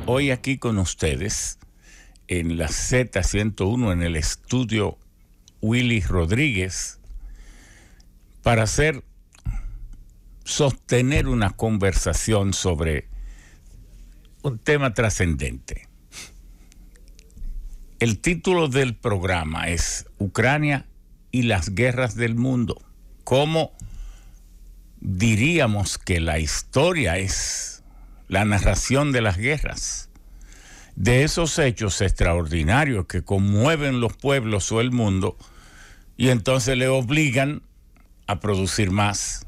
hoy aquí con ustedes en la Z101 en el estudio Willy Rodríguez para sostener una conversación sobre un tema trascendente. El título del programa es Ucrania y las guerras del mundo. ¿Cómo diríamos que la historia es la narración de las guerras? De esos hechos extraordinarios que conmueven los pueblos o el mundo y entonces le obligan a producir más,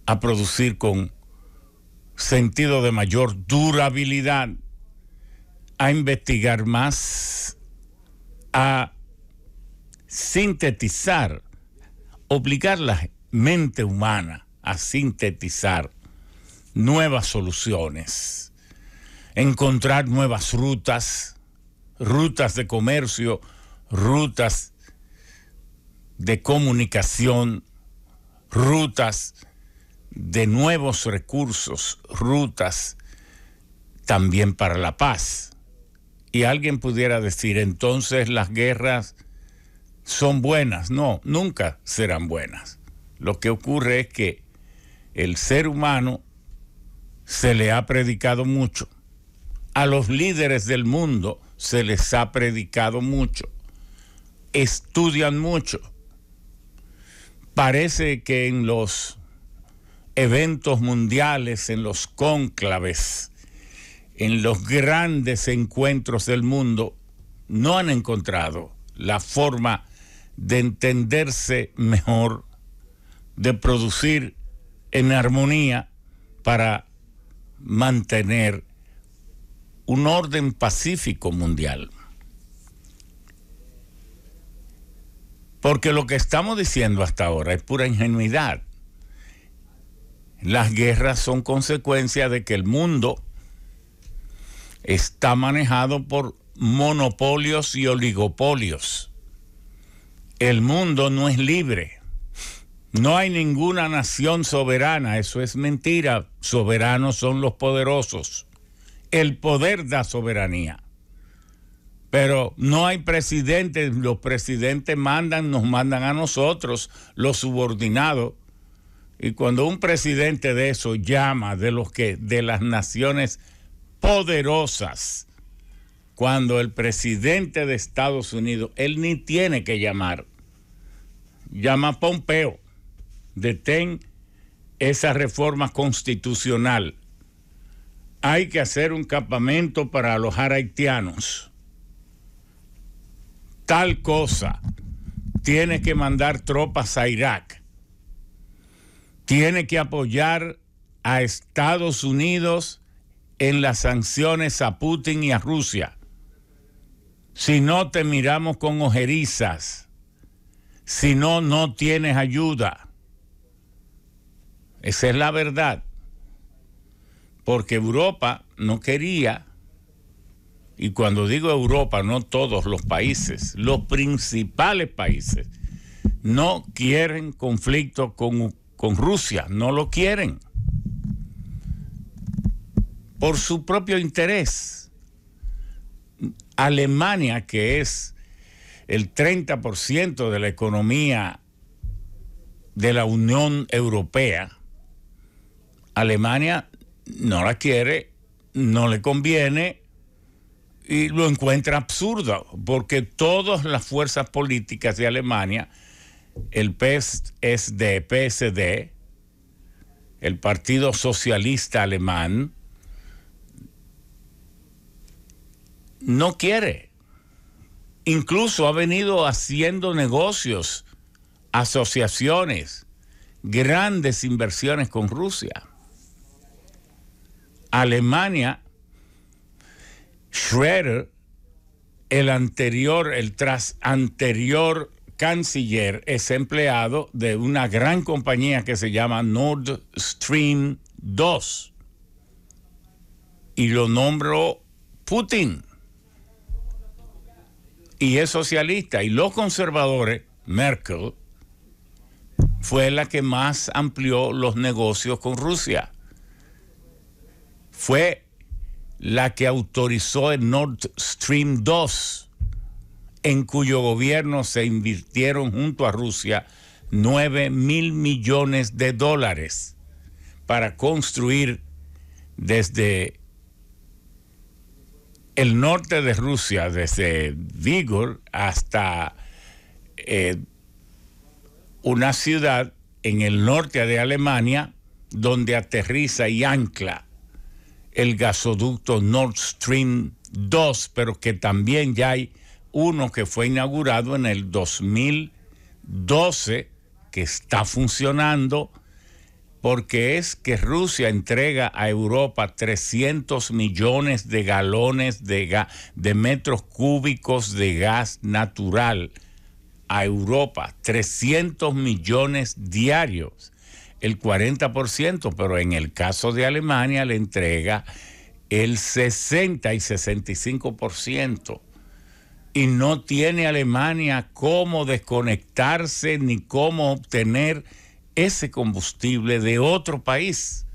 a producir con sentido de mayor durabilidad, a investigar más, a sintetizar, obligar la mente humana a sintetizar nuevas soluciones, encontrar nuevas rutas de comercio, rutas de comunicación, rutas de nuevos recursos, rutas también para la paz. Y alguien pudiera decir, entonces las guerras son buenas. No, nunca serán buenas. Lo que ocurre es que el ser humano se le ha predicado mucho. A los líderes del mundo se les ha predicado mucho. Estudian mucho. Parece que en los eventos mundiales, en los cónclaves, en los grandes encuentros del mundo, no han encontrado la forma de entenderse mejor, de producir en armonía para mantener un orden pacífico mundial. Porque lo que estamos diciendo hasta ahora es pura ingenuidad. Las guerras son consecuencia de que el mundo está manejado por monopolios y oligopolios. El mundo no es libre. No hay ninguna nación soberana. Eso es mentira. Soberanos son los poderosos. El poder da soberanía. Pero no hay presidentes. Los presidentes nos mandan a nosotros, los subordinados. Y cuando un presidente de eso llama de las naciones poderosas, cuando el presidente de Estados Unidos, él ni tiene que llamar, llama a Pompeo, detén esa reforma constitucional. Hay que hacer un campamento para alojar haitianos. Tal cosa. Tiene que mandar tropas a Irak. Tiene que apoyar a Estados Unidos en las sanciones a Putin y a Rusia. Si no, te miramos con ojerizas. Si no, no tienes ayuda. Esa es la verdad. Porque Europa no quería, y cuando digo Europa, no todos los países, los principales países no quieren conflicto con Rusia, no lo quieren. Por su propio interés. Alemania, que es el 30% de la economía de la Unión Europea, Alemania no la quiere, no le conviene y lo encuentra absurdo, porque todas las fuerzas políticas de Alemania, el PSD, el Partido Socialista Alemán, no quiere. Incluso ha venido haciendo negocios, asociaciones, grandes inversiones con Rusia. Alemania, Schröder, el anterior canciller, es empleado de una gran compañía que se llama Nord Stream 2 y lo nombró Putin. Y es socialista. Y los conservadores, Merkel, fue la que más amplió los negocios con Rusia. Fue la que autorizó el Nord Stream 2, en cuyo gobierno se invirtieron junto a Rusia 9.000 millones de dólares para construir desde el norte de Rusia, desde Vigor hasta una ciudad en el norte de Alemania, donde aterriza y ancla el gasoducto Nord Stream 2, pero que también ya hay uno que fue inaugurado en el 2012, que está funcionando, porque es que Rusia entrega a Europa 300 millones de galones de metros cúbicos de gas natural a Europa, 300 millones diarios, el 40%, pero en el caso de Alemania le entrega el 60 y 65%. Y no tiene Alemania cómo desconectarse ni cómo obtener ese combustible de otro país.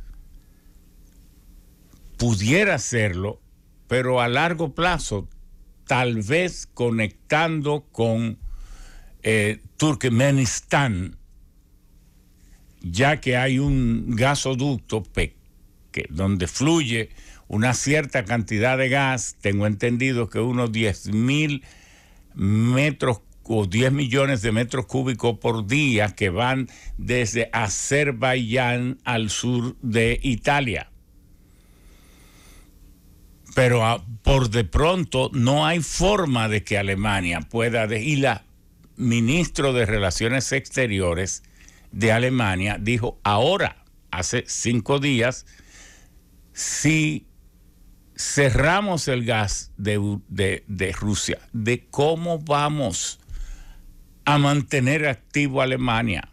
Pudiera hacerlo, pero a largo plazo, tal vez conectando con Turkmenistán, ya que hay un gasoducto donde fluye una cierta cantidad de gas. Tengo entendido que unos 10.000 metros o 10 millones de metros cúbicos por día, que van desde Azerbaiyán al sur de Italia. Pero por de pronto no hay forma de que Alemania pueda, y la ministro de Relaciones Exteriores de Alemania dijo ahora, hace 5 días, si cerramos el gas de Rusia, ¿de cómo vamos a mantener activo Alemania?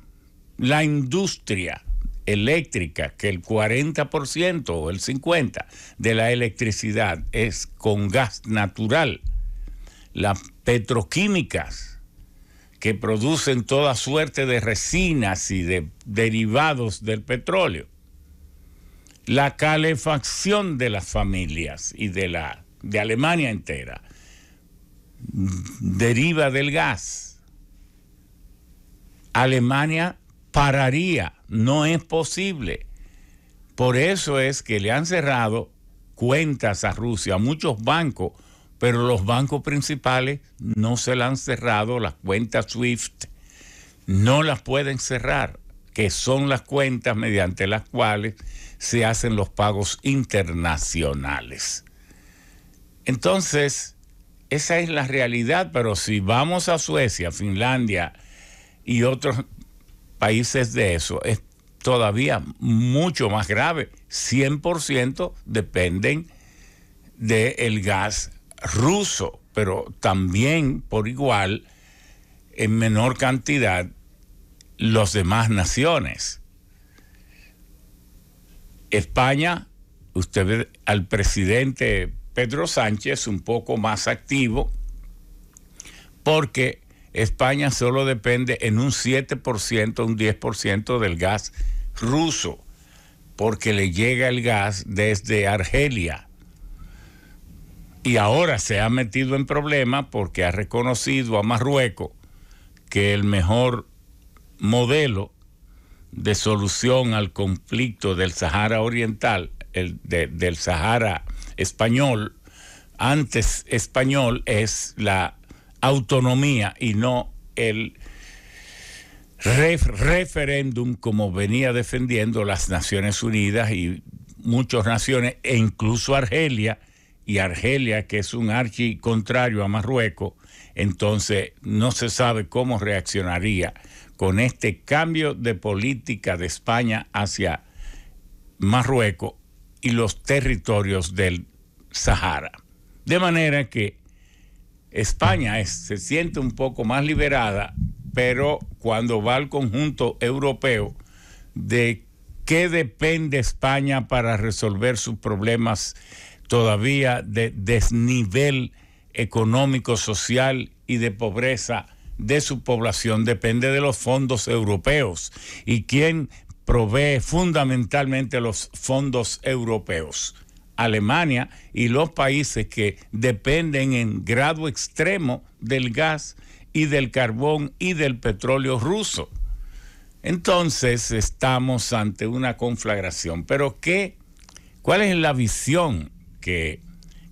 La industria eléctrica, que el 40% o el 50% de la electricidad es con gas natural. Las petroquímicas, que producen toda suerte de resinas y de derivados del petróleo. La calefacción de las familias y de Alemania entera deriva del gas. Alemania pararía, no es posible. Por eso es que le han cerrado cuentas a Rusia, a muchos bancos, pero los bancos principales no se le han cerrado las cuentas SWIFT, no las pueden cerrar, que son las cuentas mediante las cuales se hacen los pagos internacionales. Entonces, esa es la realidad, pero si vamos a Suecia, Finlandia y otros países de eso, es todavía mucho más grave. 100% dependen del gas ruso, pero también por igual, en menor cantidad, las demás naciones. España, usted ve al presidente Pedro Sánchez un poco más activo, porque España solo depende en un 7%, un 10% del gas ruso, porque le llega el gas desde Argelia. Y ahora se ha metido en problemas porque ha reconocido a Marruecos que el mejor modelo de solución al conflicto del Sahara Oriental, del Sahara español, antes español, es la autonomía y no el referéndum como venía defendiendo las Naciones Unidas y muchas naciones, e incluso Argelia, que es un archi contrario a Marruecos. Entonces no se sabe cómo reaccionaría con este cambio de política de España hacia Marruecos y los territorios del Sahara. De manera que España se siente un poco más liberada, pero cuando va al conjunto europeo, ¿de qué depende España para resolver sus problemas todavía de desnivel económico, social y de pobreza de su población? Depende de los fondos europeos. ¿Y quién provee fundamentalmente los fondos europeos? Alemania y los países que dependen en grado extremo del gas y del carbón y del petróleo ruso. Entonces estamos ante una conflagración. Pero ¿cuál es la visión que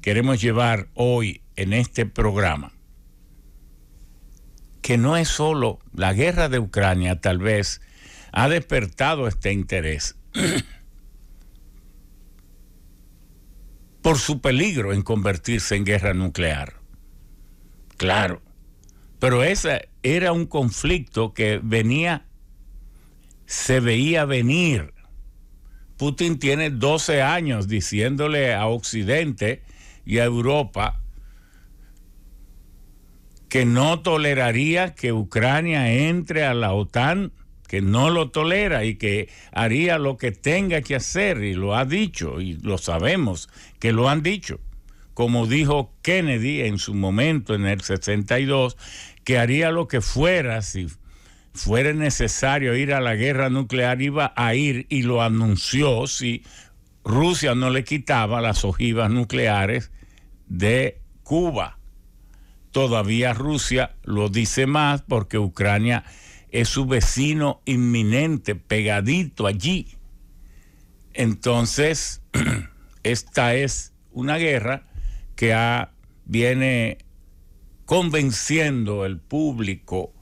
queremos llevar hoy en este programa? Que no es solo la guerra de Ucrania, tal vez ha despertado este interés por su peligro en convertirse en guerra nuclear. Claro, pero ese era un conflicto que se veía venir. Putin tiene 12 años diciéndole a Occidente y a Europa que no toleraría que Ucrania entre a la OTAN, que no lo tolera y que haría lo que tenga que hacer, y lo ha dicho, y lo sabemos que lo han dicho. Como dijo Kennedy en su momento, en el 62, que haría lo que fuera, si fuera necesario ir a la guerra nuclear, iba a ir, y lo anunció si Rusia no le quitaba las ojivas nucleares de Cuba. Todavía Rusia lo dice más porque Ucrania es su vecino inminente, pegadito allí. Entonces, esta es una guerra que viene convenciendo el público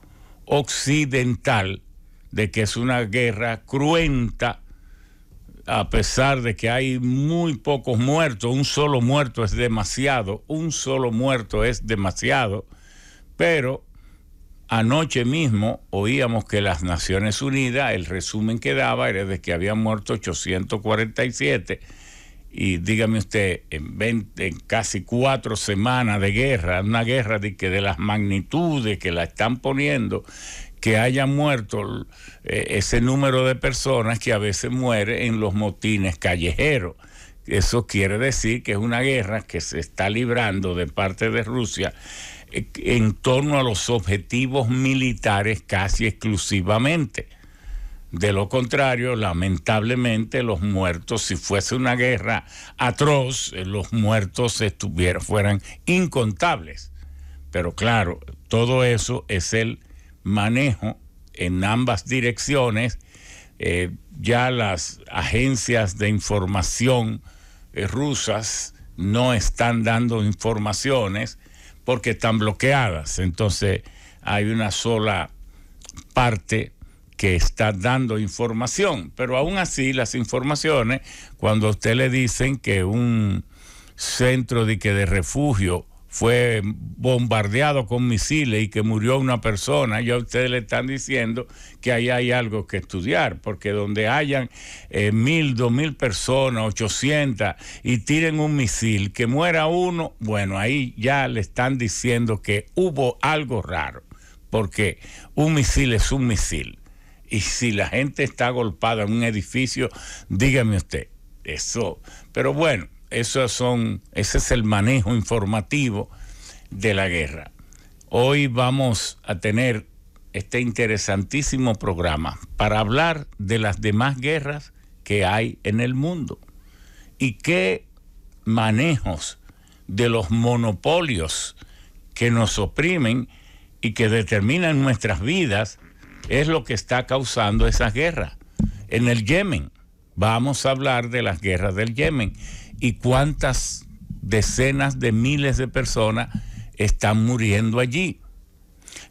occidental de que es una guerra cruenta, a pesar de que hay muy pocos muertos. Un solo muerto es demasiado, pero anoche mismo oíamos que las Naciones Unidas, el resumen que daba era de que habían muerto 847, y dígame usted, en casi 4 semanas de guerra, una guerra de las magnitudes que la están poniendo, que haya muerto ese número de personas que a veces muere en los motines callejeros. Eso quiere decir que es una guerra que se está librando de parte de Rusia en torno a los objetivos militares casi exclusivamente. De lo contrario, lamentablemente, los muertos, si fuese una guerra atroz, los muertos fueran incontables. Pero claro, todo eso es el manejo en ambas direcciones. Ya las agencias de información rusas no están dando informaciones porque están bloqueadas. Entonces hay una sola parte que está dando información, pero aún así las informaciones, cuando a usted le dicen que un centro de refugio fue bombardeado con misiles y que murió una persona, ya ustedes le están diciendo que ahí hay algo que estudiar, porque donde hayan 1,000, 2,000 personas, 800, y tiren un misil, que muera uno, bueno, ahí ya le están diciendo que hubo algo raro, porque un misil es un misil. Y si la gente está agolpada en un edificio, dígame usted, eso. Pero bueno, ese es el manejo informativo de la guerra. Hoy vamos a tener este interesantísimo programa para hablar de las demás guerras que hay en el mundo y qué manejos de los monopolios que nos oprimen y que determinan nuestras vidas es lo que está causando esas guerras. En el Yemen, vamos a hablar de las guerras del Yemen y cuántas decenas de miles de personas están muriendo allí.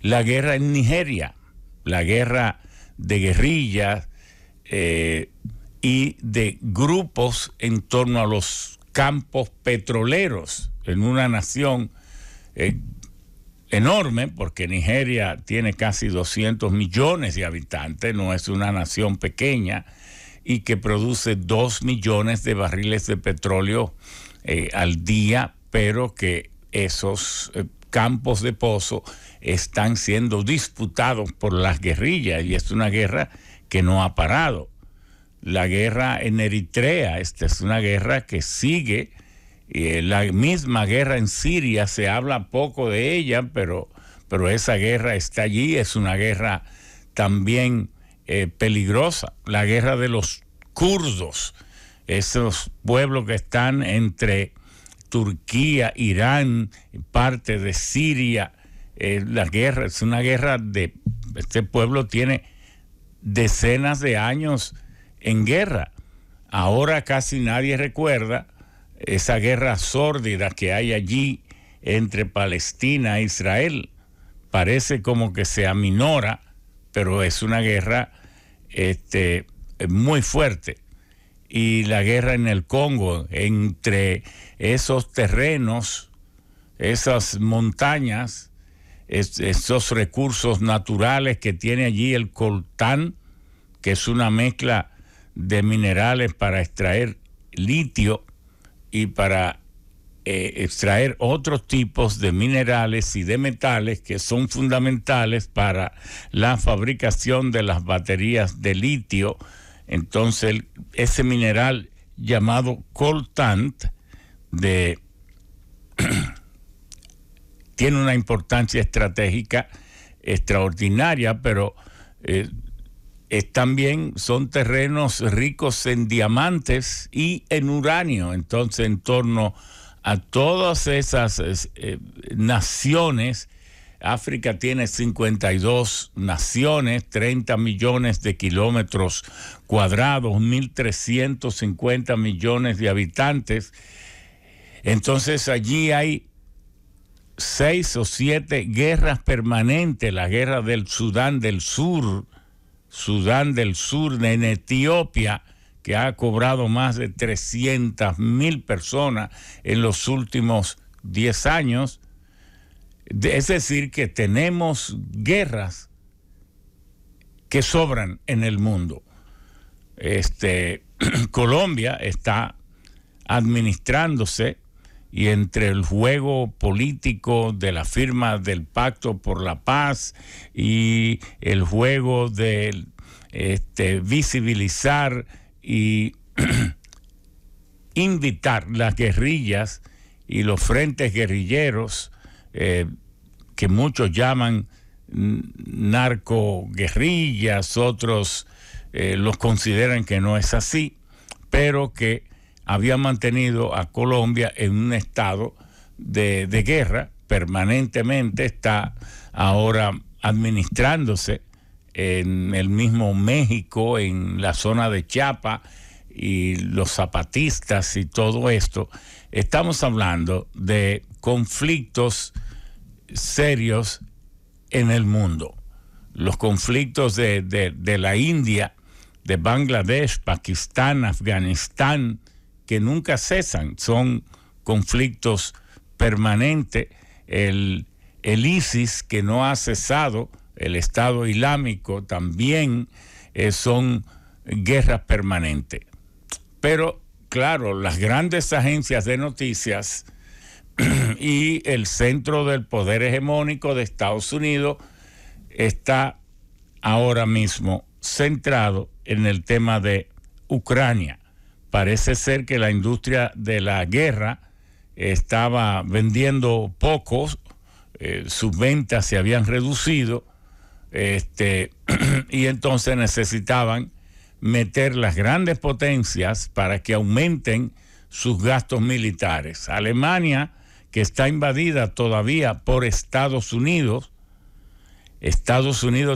La guerra en Nigeria, la guerra de guerrillas y de grupos en torno a los campos petroleros en una nación enorme, porque Nigeria tiene casi 200 millones de habitantes, no es una nación pequeña, y que produce 2 millones de barriles de petróleo al día, pero que esos campos de pozo están siendo disputados por las guerrillas, y es una guerra que no ha parado. La guerra en Eritrea, esta es una guerra que sigue. La misma guerra en Siria, se habla poco de ella, pero esa guerra está allí, es una guerra también peligrosa. La guerra de los kurdos esos pueblos que están entre Turquía, Irán, parte de Siria. La guerra es una guerra este pueblo tiene decenas de años en guerra. Ahora casi nadie recuerda esa guerra sórdida que hay allí entre Palestina e Israel. Parece como que se aminora, pero es una guerra muy fuerte. Y la guerra en el Congo, entre esos terrenos, esas montañas, esos recursos naturales que tiene allí el coltán, que es una mezcla de minerales para extraer litio y para extraer otros tipos de minerales y de metales que son fundamentales para la fabricación de las baterías de litio. Entonces, ese mineral llamado coltan tiene una importancia estratégica extraordinaria, pero también son terrenos ricos en diamantes y en uranio. Entonces, en torno a todas esas naciones, África tiene 52 naciones, 30 millones de kilómetros cuadrados, 1.350 millones de habitantes. Entonces allí hay 6 o 7 guerras permanentes. La guerra del Sudán del Sur, en Etiopía, que ha cobrado más de 300,000 personas en los últimos 10 años. Es decir, que tenemos guerras que sobran en el mundo. Colombia está administrándose, y entre el juego político de la firma del Pacto por la Paz y el juego de visibilizar y invitar las guerrillas y los frentes guerrilleros, que muchos llaman narcoguerrillas, otros los consideran que no es así, pero que había mantenido a Colombia en un estado de guerra permanentemente. Está ahora administrándose en el mismo México, en la zona de Chiapas, y los zapatistas y todo esto. Estamos hablando de conflictos serios en el mundo. Los conflictos de la India, de Bangladesh, Pakistán, Afganistán, que nunca cesan, son conflictos permanentes. El ISIS, que no ha cesado, el Estado Islámico también, son guerras permanentes. Pero, claro, las grandes agencias de noticias y el centro del poder hegemónico de Estados Unidos está ahora mismo centrado en el tema de Ucrania. Parece ser que la industria de la guerra estaba vendiendo poco, sus ventas se habían reducido, y entonces necesitaban meter las grandes potencias para que aumenten sus gastos militares. Alemania, que está invadida todavía por Estados Unidos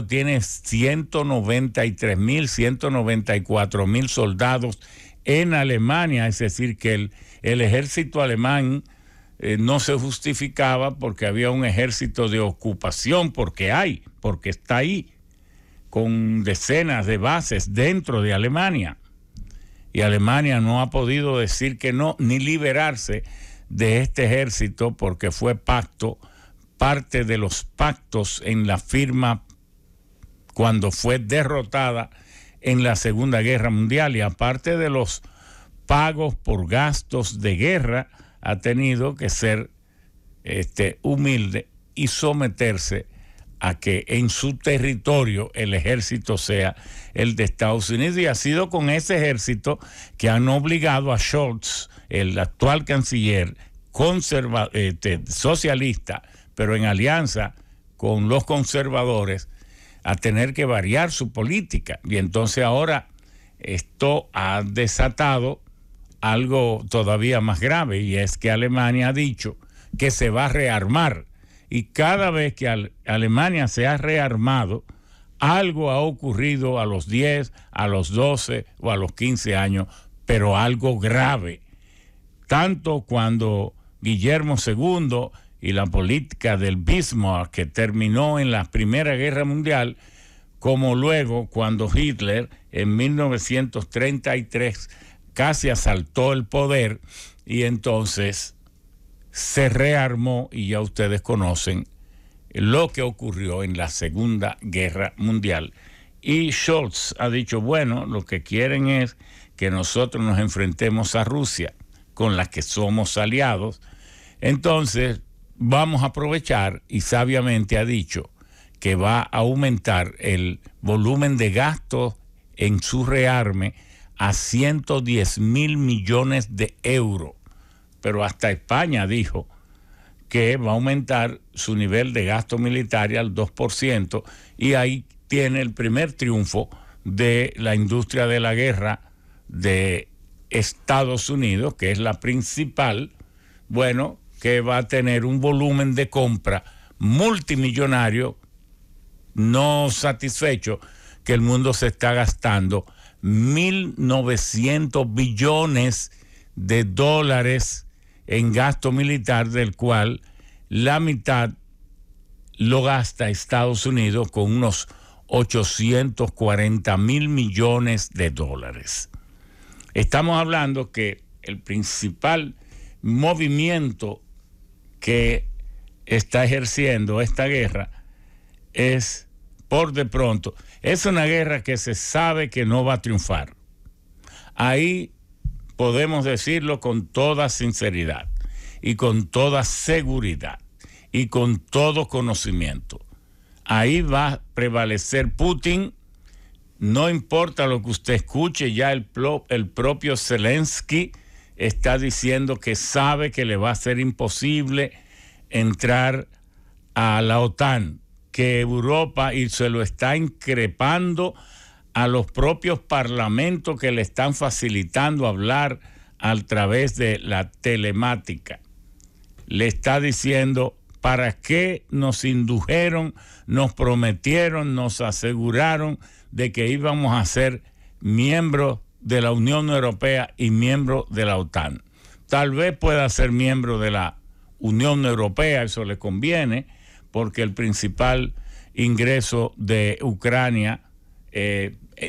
tiene 193,000, 194,000 soldados en Alemania, es decir, que el ejército alemán no se justificaba porque había un ejército de ocupación, porque está ahí, con decenas de bases dentro de Alemania. Y Alemania no ha podido decir que no, ni liberarse de este ejército, porque fue parte de los pactos en la firma cuando fue derrotada en la Segunda Guerra Mundial, y aparte de los pagos por gastos de guerra, ha tenido que ser humilde y someterse a que en su territorio el ejército sea el de Estados Unidos. Y ha sido con ese ejército que han obligado a Scholz, el actual canciller socialista, pero en alianza con los conservadores, a tener que variar su política. Y entonces ahora esto ha desatado algo todavía más grave, y es que Alemania ha dicho que se va a rearmar. Y cada vez que Alemania se ha rearmado, algo ha ocurrido a los 10, a los 12 o a los 15 años, pero algo grave. Tanto cuando Guillermo II y la política del Bismarck, que terminó en la Primera Guerra Mundial, como luego cuando Hitler en 1933 casi asaltó el poder y entonces se rearmó, y ya ustedes conocen lo que ocurrió en la Segunda Guerra Mundial. Y Scholz ha dicho, bueno, lo que quieren es que nosotros nos enfrentemos a Rusia, con la que somos aliados. Entonces vamos a aprovechar, y sabiamente ha dicho que va a aumentar el volumen de gasto en su rearme a 110.000 millones de euros. Pero hasta España dijo que va a aumentar su nivel de gasto militar al 2%, y ahí tiene el primer triunfo de la industria de la guerra de Estados Unidos, que es la principal, bueno, que va a tener un volumen de compra multimillonario, no satisfecho, que el mundo se está gastando 1.900 billones de dólares en gasto militar, del cual la mitad lo gasta Estados Unidos con unos 840.000 millones de dólares. Estamos hablando que el principal movimiento que está ejerciendo esta guerra es, por de pronto, es una guerra que se sabe que no va a triunfar. Ahí podemos decirlo con toda sinceridad y con toda seguridad y con todo conocimiento. Ahí va a prevalecer Putin. No importa lo que usted escuche, ya el propio Zelensky está diciendo que sabe que le va a ser imposible entrar a la OTAN, que Europa, y se lo está increpando a los propios parlamentos que le están facilitando hablar a través de la telemática. Le está diciendo, ¿para qué nos indujeron, nos prometieron, nos aseguraron de que íbamos a ser miembros de la Unión Europea y miembros de la OTAN? Tal vez pueda ser miembro de la Unión Europea, eso le conviene, porque el principal ingreso de Ucrania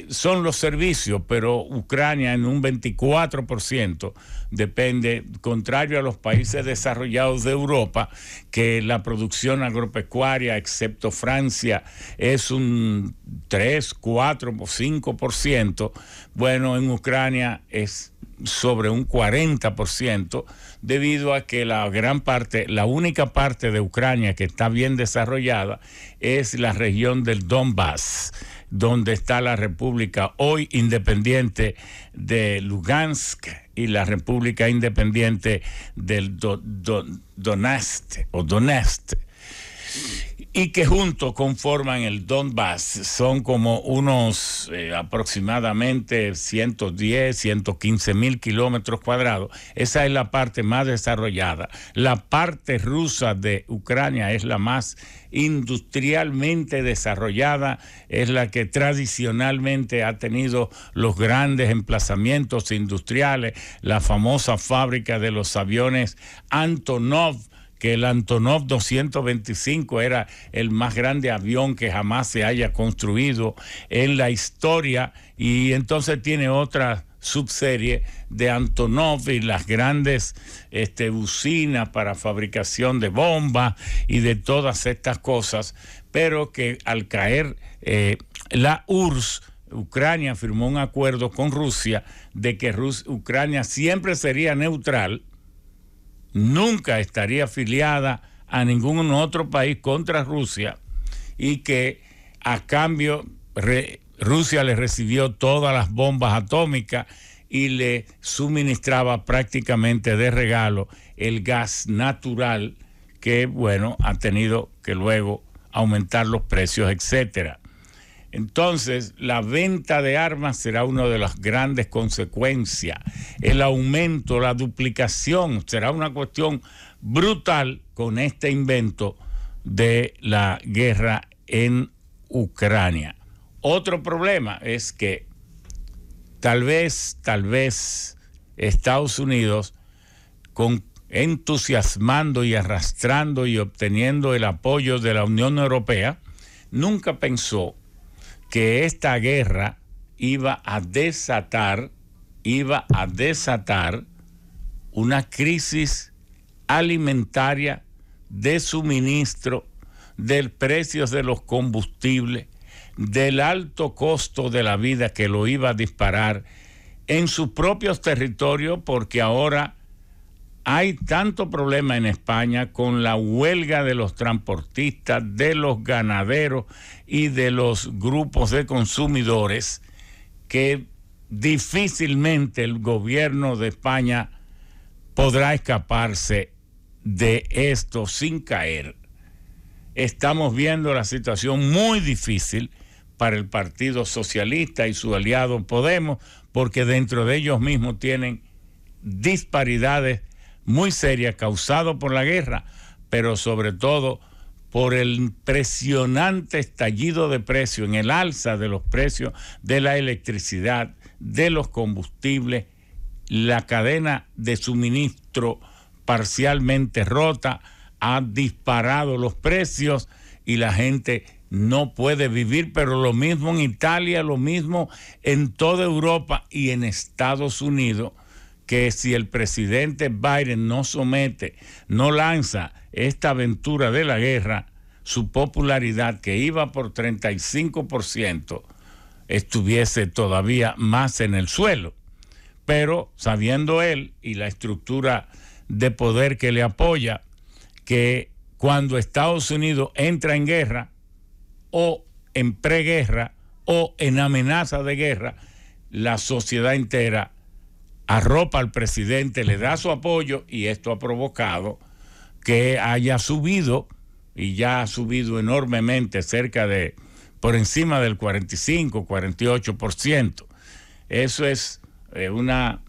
son los servicios, pero Ucrania en un 24% depende, contrario a los países desarrollados de Europa, que la producción agropecuaria, excepto Francia, es un 3, 4 o 5%. Bueno, en Ucrania es sobre un 40%, debido a que la única parte de Ucrania que está bien desarrollada es la región del Donbass, donde está la República hoy independiente de Lugansk y la República independiente del Donetsk, y que juntos conforman el Donbass. Son como unos aproximadamente 110, 115 mil kilómetros cuadrados. Esa es la parte más desarrollada. La parte rusa de Ucrania es la más industrialmente desarrollada, es la que tradicionalmente ha tenido los grandes emplazamientos industriales, la famosa fábrica de los aviones Antonov, que el Antonov 225 era el más grande avión que jamás se haya construido en la historia, y entonces tiene otra subserie de Antonov y las grandes usinas para fabricación de bombas y de todas estas cosas, pero que al caer la URSS, Ucrania firmó un acuerdo con Rusia de que Ucrania siempre sería neutral, nunca estaría afiliada a ningún otro país contra Rusia, y que a cambio Rusia le recibió todas las bombas atómicas y le suministraba prácticamente de regalo el gas natural, que bueno, ha tenido que luego aumentar los precios, etcétera. Entonces, la venta de armas será una de las grandes consecuencias. El aumento, la duplicación, será una cuestión brutal con este invento de la guerra en Ucrania. Otro problema es que tal vez Estados Unidos, entusiasmando y arrastrando y obteniendo el apoyo de la Unión Europea, nunca pensó que esta guerra iba a desatar una crisis alimentaria, de suministro, de precios de los combustibles, del alto costo de la vida que lo iba a disparar en sus propios territorios, porque ahora hay tanto problema en España con la huelga de los transportistas, de los ganaderos y de los grupos de consumidores, que difícilmente el gobierno de España podrá escaparse de esto sin caer. Estamos viendo la situación muy difícil para el Partido Socialista y su aliado Podemos, porque dentro de ellos mismos tienen disparidades muy serias causadas por la guerra, pero sobre todo por el impresionante estallido de precios, en el alza de los precios de la electricidad, de los combustibles, la cadena de suministro parcialmente rota, ha disparado los precios y la gente no puede vivir, pero lo mismo en Italia, lo mismo en toda Europa y en Estados Unidos, que si el presidente Biden no lanza esta aventura de la guerra, su popularidad, que iba por 35%, estuviese todavía más en el suelo. Pero sabiendo él y la estructura de poder que le apoya, que cuando Estados Unidos entra en guerra o en preguerra o en amenaza de guerra, la sociedad entera arropa al presidente, le da su apoyo, y esto ha provocado que haya subido, y ya ha subido enormemente, por encima del 45-48%. Eso es una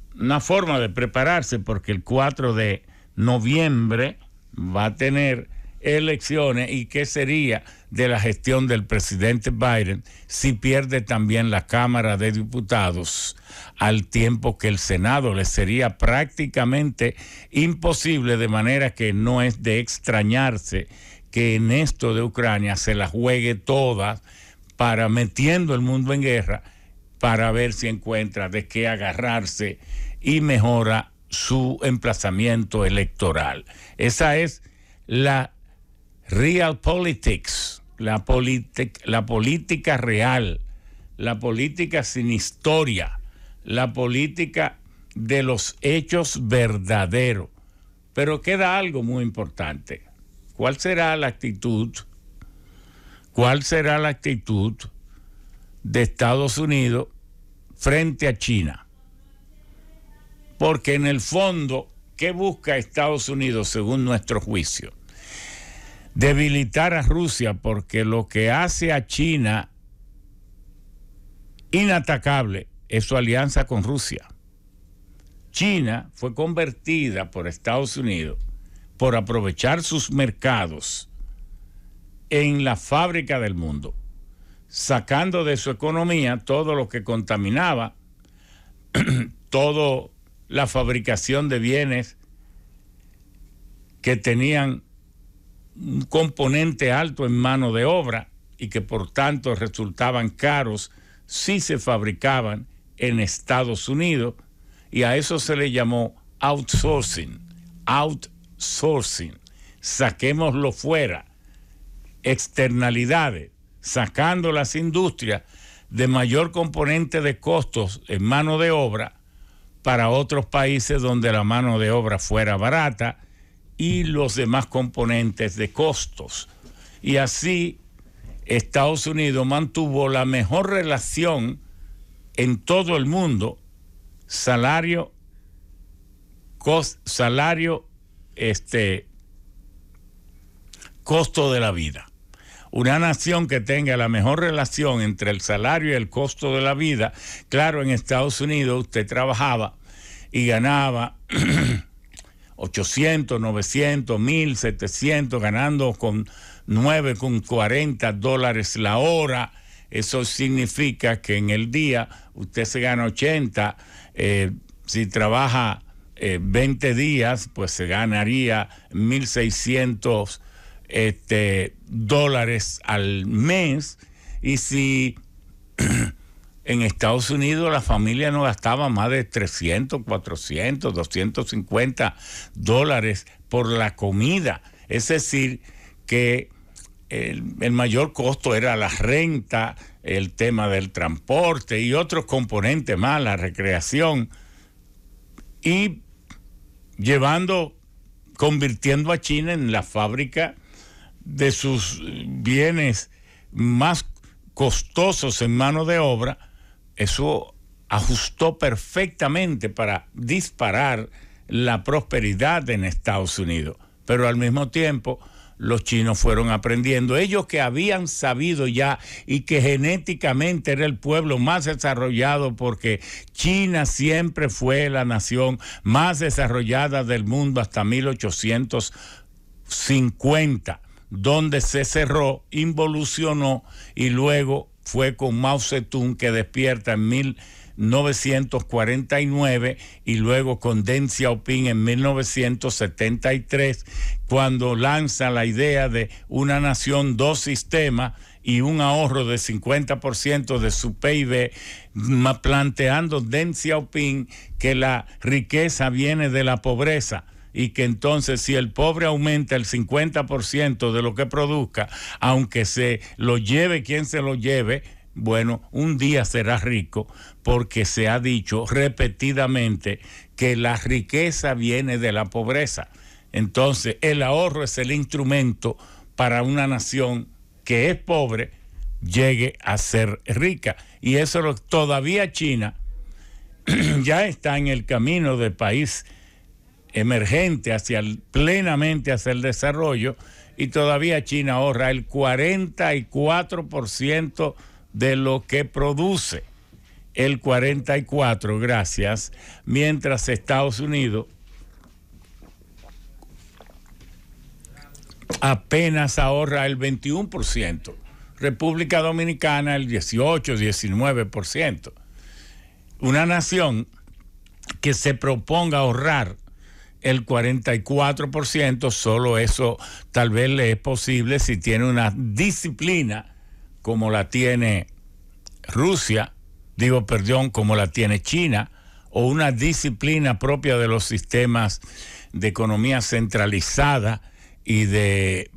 forma de prepararse, porque el 4 de noviembre va a tener elecciones, y qué sería de la gestión del presidente Biden si pierde también la Cámara de Diputados, al tiempo que el Senado le sería prácticamente imposible, de manera que no es de extrañarse que en esto de Ucrania se la juegue toda, para metiendo el mundo en guerra, para ver si encuentra de qué agarrarse y mejora su emplazamiento electoral. Esa es la real politics, la política real, la política sin historia, la política de los hechos verdaderos. Pero queda algo muy importante. ¿Cuál será la actitud? ¿Cuál será la actitud de Estados Unidos frente a China? Porque en el fondo, ¿qué busca Estados Unidos según nuestro juicio? Debilitar a Rusia, porque lo que hace a China inatacable es su alianza con Rusia. China fue convertida por Estados Unidos, por aprovechar sus mercados, en la fábrica del mundo, sacando de su economía todo lo que contaminaba, toda la fabricación de bienes que tenían un componente alto en mano de obra y que por tanto resultaban caros si se fabricaban en Estados Unidos, y a eso se le llamó outsourcing, saquémoslo fuera, externalidades, sacando las industrias de mayor componente de costos en mano de obra para otros países donde la mano de obra fuera barata y los demás componentes de costos. Y así Estados Unidos mantuvo la mejor relación en todo el mundo, costo de la vida. Una nación que tenga la mejor relación entre el salario y el costo de la vida. Claro, en Estados Unidos usted trabajaba y ganaba 800, 900, 1,700, ganando con $9,40 la hora. Eso significa que en el día usted se gana 80. Si trabaja 20 días, pues se ganaría 1,600 dólares al mes. Y si en Estados Unidos la familia no gastaba más de 300, 400, 250 dólares por la comida. Es decir, que el mayor costo era la renta, el tema del transporte y otros componentes más, la recreación, y convirtiendo a China en la fábrica de sus bienes más costosos en mano de obra. Eso ajustó perfectamente para disparar la prosperidad en Estados Unidos. Pero al mismo tiempo, los chinos fueron aprendiendo. Ellos que habían sabido ya y que genéticamente era el pueblo más desarrollado, porque China siempre fue la nación más desarrollada del mundo hasta 1850, donde se cerró, involucionó y luego fue con Mao Zedong que despierta en 1949 y luego con Deng Xiaoping en 1973, cuando lanza la idea de una nación, dos sistemas y un ahorro de 50% de su PIB, planteando Deng Xiaoping que la riqueza viene de la pobreza y que entonces si el pobre aumenta el 50% de lo que produzca, aunque se lo lleve quien se lo lleve, bueno, un día será rico, porque se ha dicho repetidamente que la riqueza viene de la pobreza. Entonces, el ahorro es el instrumento para una nación que es pobre llegue a ser rica. Y eso todavía China ya está en el camino de país emergente plenamente hacia el desarrollo, y todavía China ahorra el 44% de lo que produce, el 44%, gracias, mientras Estados Unidos apenas ahorra el 21%, República Dominicana el 18, 19%. Una nación que se proponga ahorrar el 44%, solo eso tal vez le es posible si tiene una disciplina como la tiene como la tiene China, o una disciplina propia de los sistemas de economía centralizada y de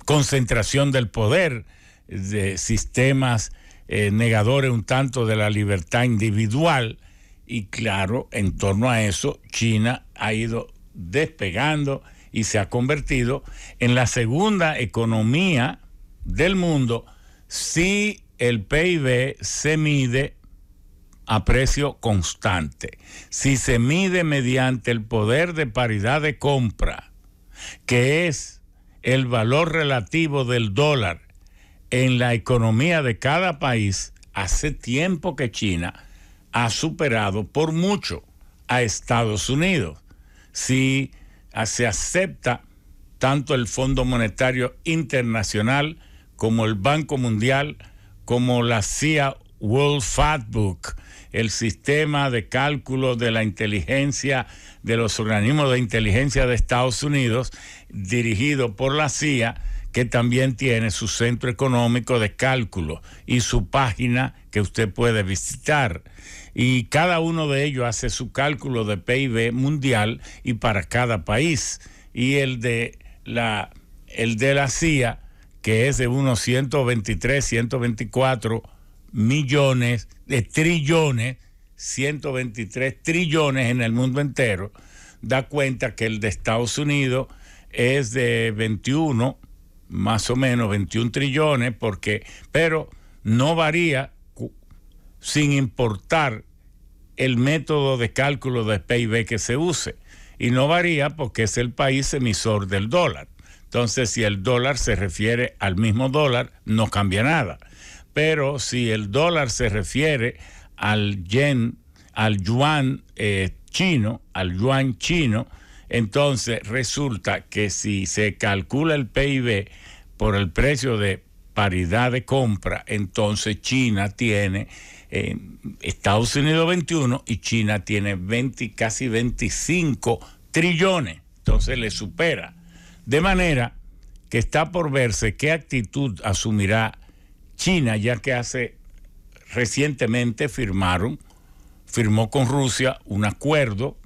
concentración del poder, de sistemas negadores un tanto de la libertad individual. Y claro, en torno a eso, China ha ido despegando y se ha convertido en la segunda economía del mundo si el PIB se mide a precio constante. Si se mide mediante el poder de paridad de compra, que es el valor relativo del dólar en la economía de cada país, hace tiempo que China ha superado por mucho a Estados Unidos. Si se acepta tanto el Fondo Monetario Internacional como el Banco Mundial, como la CIA World Factbook, el sistema de cálculo de la inteligencia de los organismos de inteligencia de Estados Unidos, dirigido por la CIA, que también tiene su centro económico de cálculo y su página que usted puede visitar. Y cada uno de ellos hace su cálculo de PIB mundial y para cada país. Y el de la CIA, que es de unos 123, 124 millones de trillones, 123 trillones en el mundo entero, da cuenta que el de Estados Unidos es de 21, más o menos 21 trillones, pero no varía sin importar el método de cálculo de PIB que se use. Y no varía porque es el país emisor del dólar. Entonces, si el dólar se refiere al mismo dólar, no cambia nada. Pero si el dólar se refiere al yen, al yuan chino, entonces resulta que si se calcula el PIB por el precio de paridad de compra, entonces China tiene, Estados Unidos 21 y China tiene casi 25 trillones. Entonces le supera. De manera que está por verse qué actitud asumirá China, ya que recientemente firmó con Rusia un acuerdo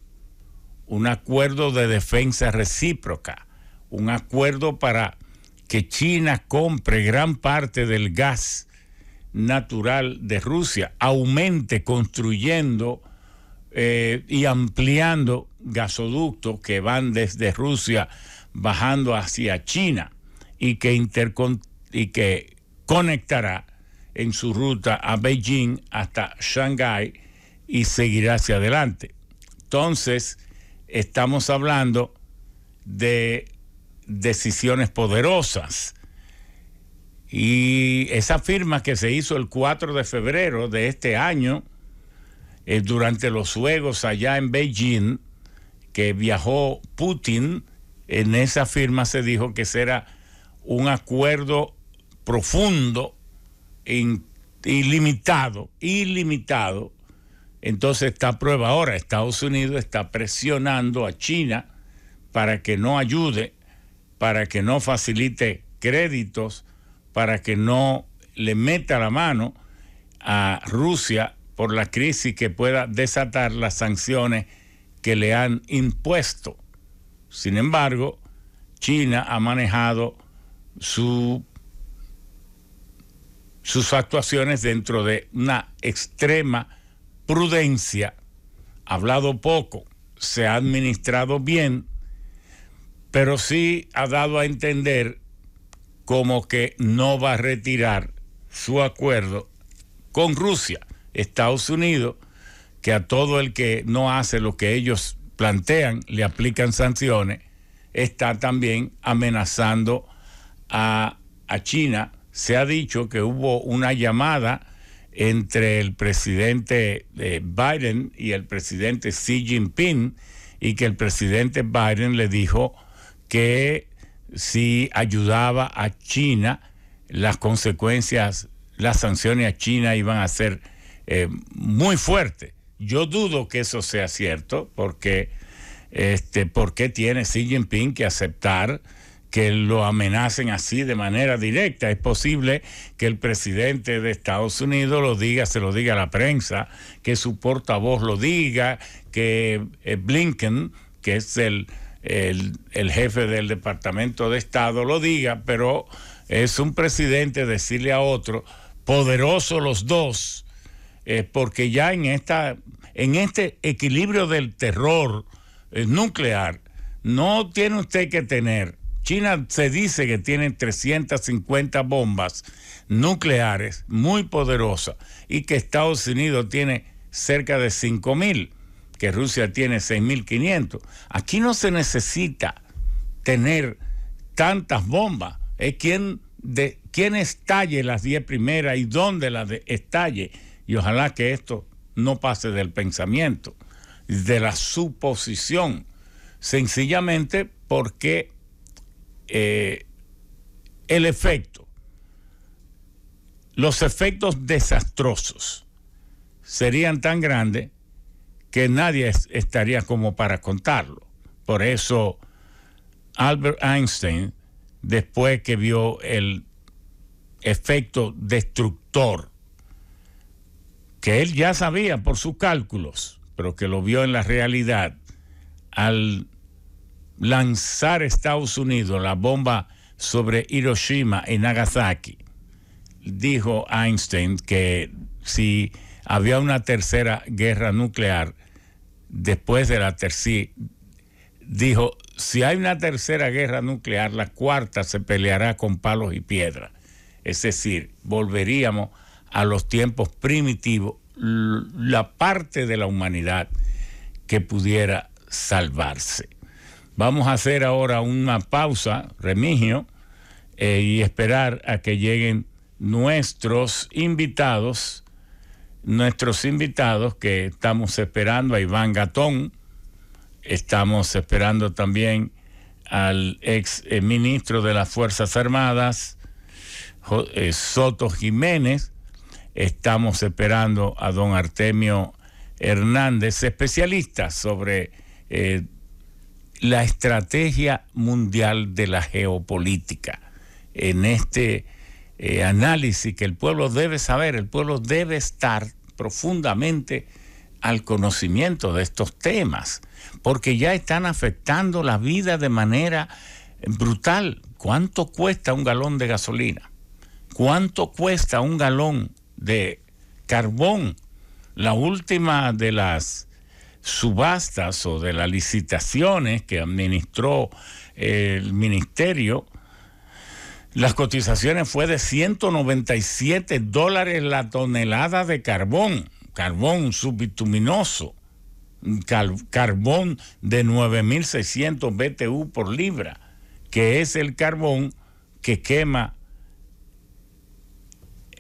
de defensa recíproca, un acuerdo para que China compre gran parte del gas natural de Rusia, aumente construyendo y ampliando gasoductos que van desde Rusia bajando hacia China y que conectará en su ruta a Beijing hasta Shanghái y seguirá hacia adelante. Entonces, estamos hablando de decisiones poderosas. Y esa firma que se hizo el 4 de febrero de este año, durante los Juegos allá en Beijing, que viajó Putin, en esa firma se dijo que será un acuerdo profundo, ilimitado. Entonces está a prueba ahora. Estados Unidos está presionando a China para que no ayude, para que no facilite créditos, para que no le meta la mano a Rusia por la crisis que pueda desatar las sanciones que le han impuesto. Sin embargo, China ha manejado sus actuaciones dentro de una extrema prudencia, ha hablado poco, se ha administrado bien, pero sí ha dado a entender como que no va a retirar su acuerdo con Rusia. Estados Unidos, que a todo el que no hace lo que ellos plantean le aplican sanciones, está también amenazando a China. Se ha dicho que hubo una llamada entre el presidente Biden y el presidente Xi Jinping, y que el presidente Biden le dijo que si ayudaba a China, las consecuencias, las sanciones a China iban a ser muy fuertes. Yo dudo que eso sea cierto, porque ¿por qué tiene Xi Jinping que aceptar que lo amenacen así de manera directa? Es posible que el presidente de Estados Unidos lo diga, se lo diga a la prensa, que su portavoz lo diga, que Blinken, que es el jefe del Departamento de Estado, lo diga, pero es un presidente decirle a otro, poderosos los dos, porque ya en este equilibrio del terror nuclear, no tiene usted que tener. China se dice que tiene 350 bombas nucleares muy poderosas y que Estados Unidos tiene cerca de 5.000, que Rusia tiene 6.500. Aquí no se necesita tener tantas bombas. Es quién estalle las 10 primeras y dónde las estalle. Y ojalá que esto no pase del pensamiento, de la suposición, sencillamente porque los efectos desastrosos serían tan grandes que nadie estaría como para contarlo. Por eso Albert Einstein, después que vio el efecto destructor, que él ya sabía por sus cálculos, pero que lo vio en la realidad, al lanzar Estados Unidos la bomba sobre Hiroshima y Nagasaki, dijo Einstein que si había una tercera guerra nuclear, después de la tercera, dijo, si hay una tercera guerra nuclear, la cuarta se peleará con palos y piedras. Es decir, volveríamos a los tiempos primitivos, la parte de la humanidad que pudiera salvarse. Vamos a hacer ahora una pausa, Remigio, y esperar a que lleguen nuestros invitados que estamos esperando, a Iván Gatón, estamos esperando también al ex ministro de las Fuerzas Armadas, Soto Jiménez, estamos esperando a don Artemio Hernández, especialista sobre la estrategia mundial de la geopolítica. En este análisis que el pueblo debe saber, el pueblo debe estar profundamente al conocimiento de estos temas, porque ya están afectando la vida de manera brutal. ¿Cuánto cuesta un galón de gasolina? ¿Cuánto cuesta un galón de carbón? La última de las subastas o de las licitaciones que administró el ministerio, las cotizaciones fue de $197 la tonelada de carbón subbituminoso, carbón de 9.600 BTU por libra, que es el carbón que quema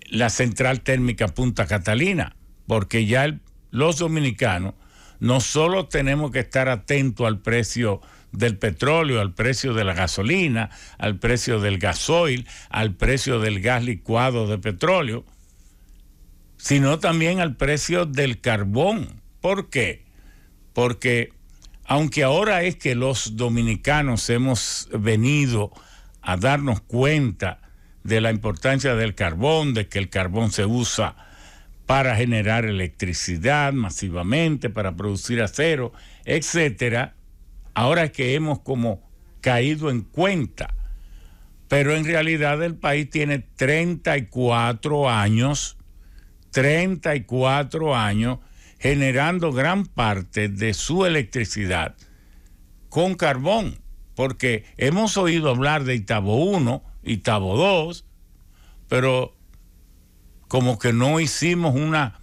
la central térmica Punta Catalina, porque ya los dominicanos no solo tenemos que estar atentos al precio del petróleo, al precio de la gasolina, al precio del gasoil, al precio del gas licuado de petróleo, sino también al precio del carbón. ¿Por qué? Porque aunque ahora es que los dominicanos hemos venido a darnos cuenta de la importancia del carbón, de que el carbón se usa para generar electricidad masivamente, para producir acero, etcétera, ahora es que hemos como caído en cuenta. Pero en realidad el país tiene 34 años generando gran parte de su electricidad con carbón, porque hemos oído hablar de Itabo 1, Itabo 2, pero como que no hicimos una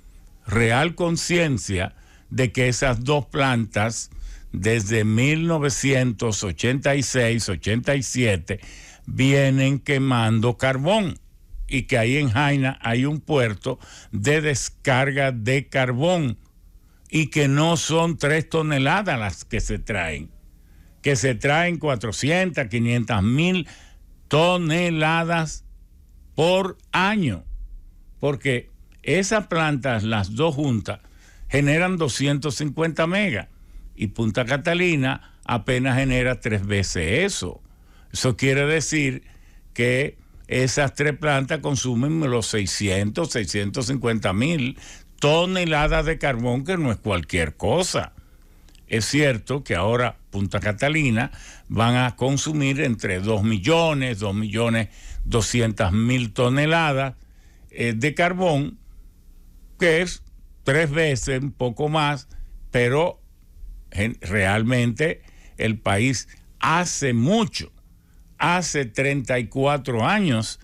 real conciencia de que esas dos plantas desde 1986-87 vienen quemando carbón, y que ahí en Jaina hay un puerto de descarga de carbón, y que no son 3 toneladas las que se traen 400, 500 mil toneladas por año, porque esas plantas, las dos juntas, generan 250 megas, y Punta Catalina apenas genera 3 veces eso. Eso quiere decir que esas 3 plantas consumen los 650 mil toneladas de carbón, que no es cualquier cosa. Es cierto que ahora Punta Catalina van a consumir entre 2.200.000 toneladas de carbón, que es 3 veces, un poco más, pero realmente el país hace mucho, hace 34 años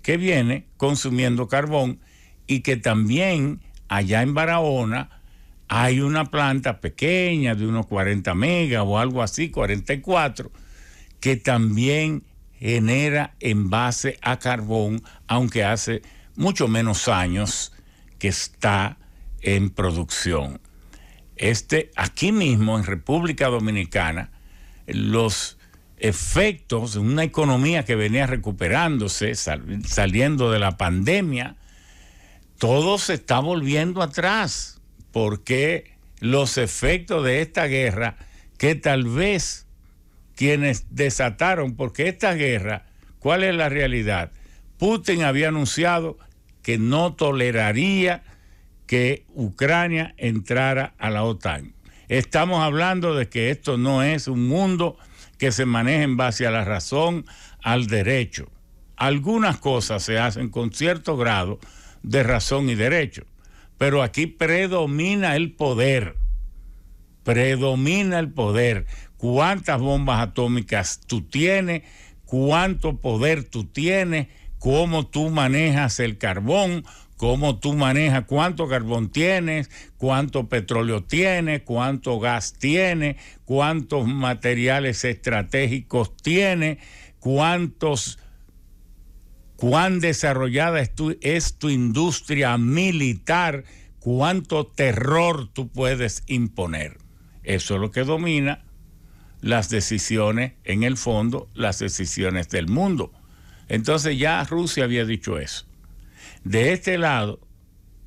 que viene consumiendo carbón, y que también allá en Barahona hay una planta pequeña de unos 40 megas o algo así, 44, que también genera en base a carbón, aunque hace mucho menos años que está en producción. Aquí mismo en República Dominicana, los efectos de una economía que venía recuperándose, saliendo de la pandemia, todo se está volviendo atrás, porque los efectos de esta guerra, que tal vez quienes desataron, porque esta guerra, ¿cuál es la realidad? Putin había anunciado que no toleraría que Ucrania entrara a la OTAN. Estamos hablando de que esto no es un mundo que se maneja en base a la razón, al derecho. Algunas cosas se hacen con cierto grado de razón y derecho, pero aquí predomina el poder. ¿Cuántas bombas atómicas tú tienes? ¿Cuánto poder tú tienes? ¿Cómo tú manejas el carbón? cómo tú manejas, cuánto carbón tienes, cuánto petróleo tienes, cuánto gas tienes, cuántos materiales estratégicos tienes, cuán desarrollada es tu industria militar, cuánto terror tú puedes imponer. Eso es lo que domina las decisiones, en el fondo, las decisiones del mundo. Entonces ya Rusia había dicho eso. De este lado,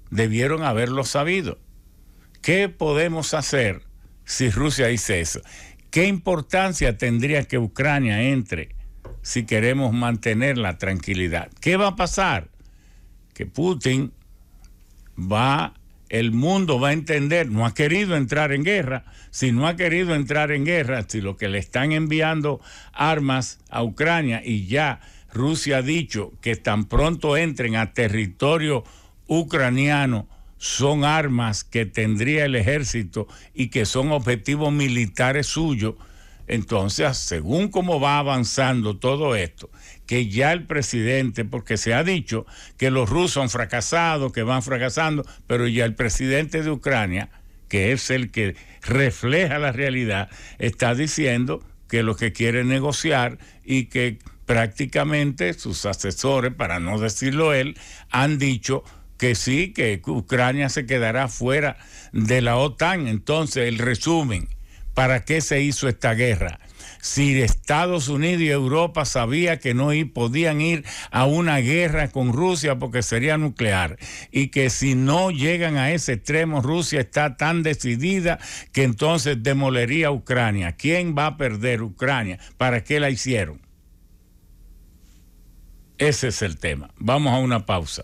debieron haberlo sabido. ¿Qué podemos hacer si Rusia dice eso? ¿Qué importancia tendría que Ucrania entre si queremos mantener la tranquilidad? ¿Qué va a pasar? Que Putin el mundo va a entender, no ha querido entrar en guerra. Si no ha querido entrar en guerra, si lo que le están enviando armas a Ucrania y ya Rusia ha dicho que tan pronto entren a territorio ucraniano son armas que tendría el ejército y que son objetivos militares suyos, entonces, según cómo va avanzando todo esto, que ya el presidente, porque se ha dicho que los rusos han fracasado, que van fracasando, pero ya el presidente de Ucrania, que es el que refleja la realidad, está diciendo que lo que quiere negociar y que prácticamente sus asesores, para no decirlo él, han dicho que sí, que Ucrania se quedará fuera de la OTAN. Entonces, el resumen, ¿para qué se hizo esta guerra? Si Estados Unidos y Europa sabían que no podían ir a una guerra con Rusia porque sería nuclear, y que si no llegan a ese extremo, Rusia está tan decidida que entonces demolería a Ucrania. ¿Quién va a perder? Ucrania. ¿Para qué la hicieron? Ese es el tema. Vamos a una pausa.